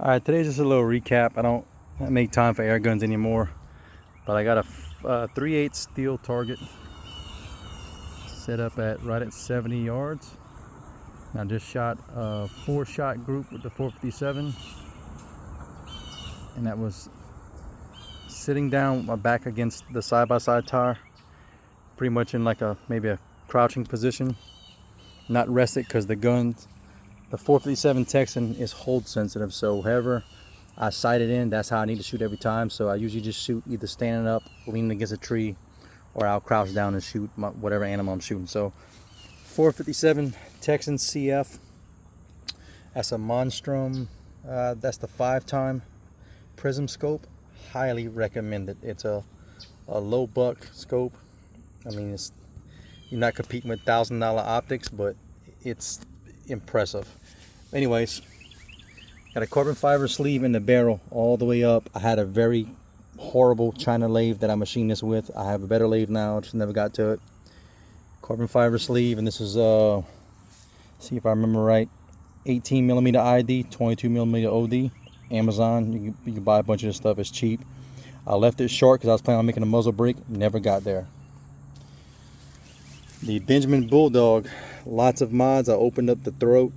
All right, today's just a little recap. I don't make time for air guns anymore, but I got a 3/8 steel target set up at right at 70 yards. I just shot a 4-shot group with the 457, and that was sitting down with my back against the side-by-side tire, pretty much in like maybe a crouching position, not rested, because the 457 Texan is hold sensitive, so however I sight it in, that's how I need to shoot every time. So I usually just shoot either standing up, leaning against a tree, or I'll crouch down and shoot whatever animal I'm shooting. So 457 Texan CF, that's a Monstrum, that's the 5-time prism scope. Highly recommend it. It's a low buck scope. I mean, you're not competing with $1,000 optics, but it's impressive. Anyways, got a carbon fiber sleeve in the barrel all the way up. I had a very horrible China lathe that I machined this with. I have a better lathe now, just never got to it. Carbon fiber sleeve, and this is see if I remember right, 18mm ID, 22mm OD. Amazon, you can buy a bunch of this stuff, it's cheap. I left it short because I was planning on making a muzzle brake, never got there. The Benjiman Bulldog, lots of mods. I opened up the throat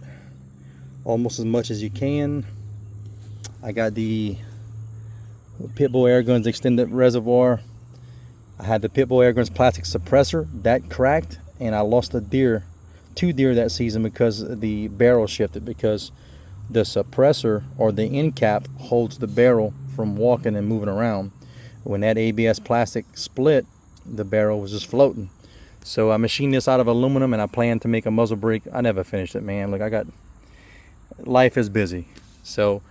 almost as much as you can. I got the Pitbull Airguns extended reservoir. I had the Pitbull Airguns plastic suppressor that cracked, and I lost a deer, 2 deer that season because the barrel shifted, because the suppressor or the end cap holds the barrel from walking and moving around. When that ABS plastic split, the barrel was just floating. So I machined this out of aluminum, and I planned to make a muzzle brake. I never finished it, man. Look, life is busy. So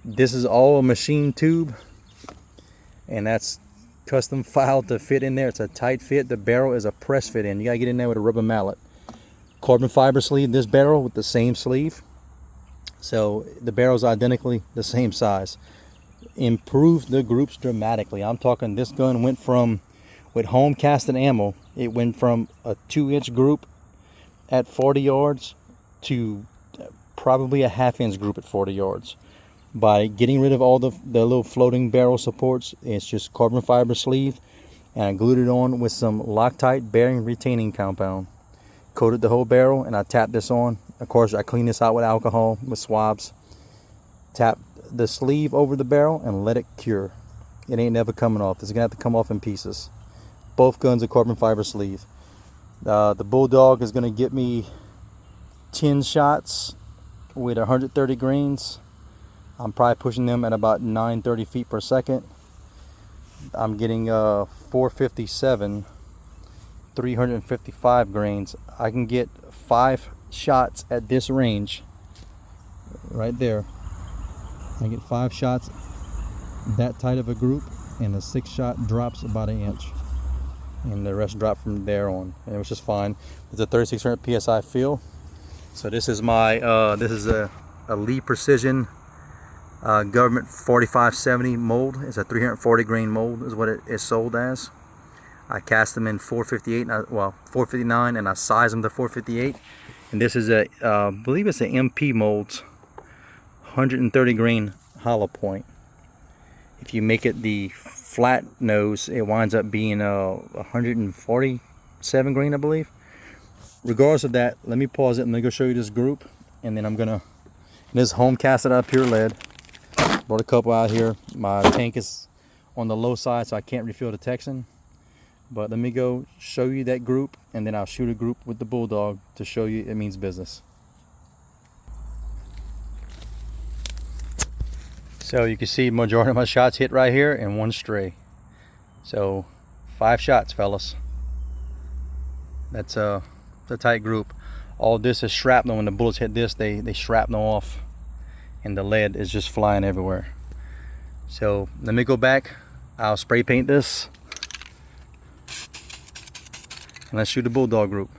this is all a machine tube, and that's custom filed to fit in there. It's a tight fit. The barrel is a press fit in. You gotta get in there with a rubber mallet. Carbon fiber sleeve this barrel with the same sleeve. So the barrel's identically the same size. Improved the groups dramatically. I'm talking, this gun went from, with home casted ammo, it went from a 2-inch group at 40 yards to probably a 1/2-inch group at 40 yards. By getting rid of all the little floating barrel supports, it's just carbon fiber sleeve, and I glued it on with some Loctite bearing retaining compound. Coated the whole barrel, and I tapped this on. Of course, I cleaned this out with alcohol, with swabs. Tap the sleeve over the barrel and let it cure. It ain't never coming off. It's gonna have to come off in pieces. Both guns are carbon fiber sleeve. The Bulldog is gonna get me 10 shots with 130 grains. I'm probably pushing them at about 930 feet per second. I'm getting 457, 355 grains. I can get 5 shots at this range right there. I get 5 shots that tight of a group, and the 6th shot drops about 1 inch, and the rest drop from there on, and it was just fine. It's a 3600 psi feel. So this is my this is a Lee Precision government 4570 mold. It's a 340 grain mold is what it is sold as. I cast them in 458, 459, and I size them to 458. And this is I believe it's an MP molds, 130 grain hollow point. If you make it the flat nose, it winds up being 147 grain, I believe. Regardless of that, let me pause it and let me go show you this group, and then I'm gonna. This is home casted out of pure lead. Brought a couple out here. My tank is on the low side, so I can't refill the Texan. But let me go show you that group, and then I'll shoot a group with the Bulldog to show you it means business. So you can see majority of my shots hit right here and 1 stray. So 5 shots, fellas. That's a tight group. All this is shrapnel. When the bullets hit this, they shrapnel off, and the lead is just flying everywhere. So let me go back. I'll spray paint this, and let's shoot the Bulldog group.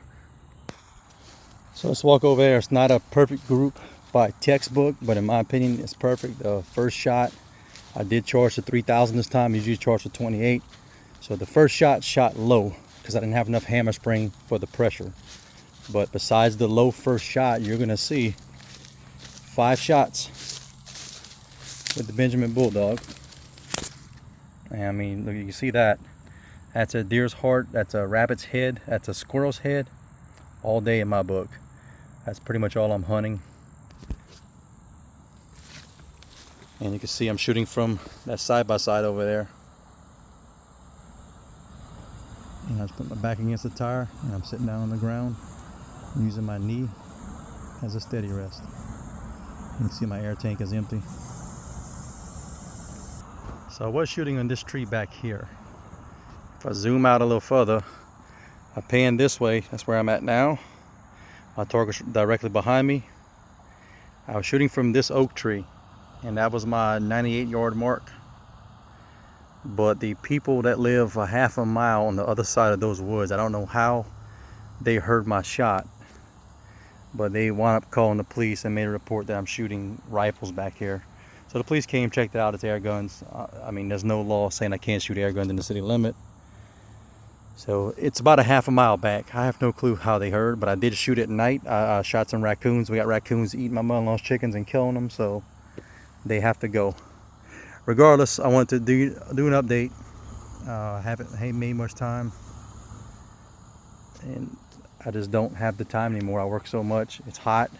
So let's walk over there. It's not a perfect group by textbook, but in my opinion, it's perfect. The first shot, I did charge to 3,000 this time. Usually charge to 28. So the first shot low because I didn't have enough hammer spring for the pressure. But besides the low first shot, you're gonna see 5 shots with the Benjiman Bulldog. And I mean, look, you can see that. That's a deer's heart, that's a rabbit's head, that's a squirrel's head. All day in my book. That's pretty much all I'm hunting. And you can see I'm shooting from that side-by-side over there. And I just put my back against the tire and I'm sitting down on the ground using my knee as a steady rest. You can see my air tank is empty. So I was shooting on this tree back here. If I zoom out a little further, I pan this way, that's where I'm at now. My target's directly behind me. I was shooting from this oak tree, and that was my 98-yard mark. But the people that live a half a mile on the other side of those woods, I don't know how they heard my shot, but they wound up calling the police and made a report that I'm shooting rifles back here. So the police came, checked it out, it's air guns. I mean, there's no law saying I can't shoot air guns in the city limit. So it's about a half a mile back. I have no clue how they heard, but I did shoot at night. I shot some raccoons. We got raccoons eating my mother-in-law's chickens and killing them, so they have to go. Regardless, I wanted to do an update. I haven't made much time, and I just don't have the time anymore. I work so much. It's hot.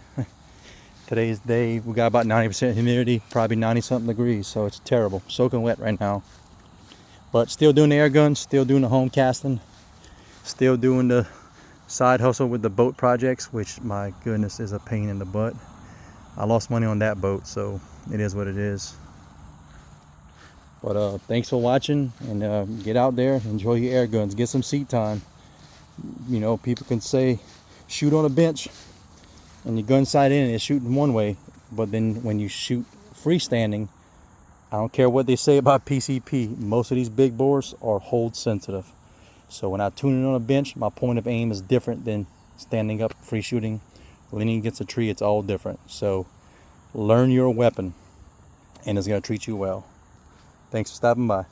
Today's day, we got about 90% humidity, probably 90-something degrees, so it's terrible. Soaking wet right now. But still doing the air guns, still doing the home casting, still doing the side hustle with the boat projects, which, my goodness, is a pain in the butt. I lost money on that boat, so it is what it is. But thanks for watching, and get out there, enjoy your air guns, get some seat time. You know, people can say, shoot on a bench, and your gun sight in is shooting one way, but then when you shoot freestanding, I don't care what they say about PCP, most of these big bores are hold sensitive. So when I tune in on a bench, my point of aim is different than standing up free shooting. Leaning against a tree, it's all different. So learn your weapon, and it's going to treat you well. Thanks for stopping by.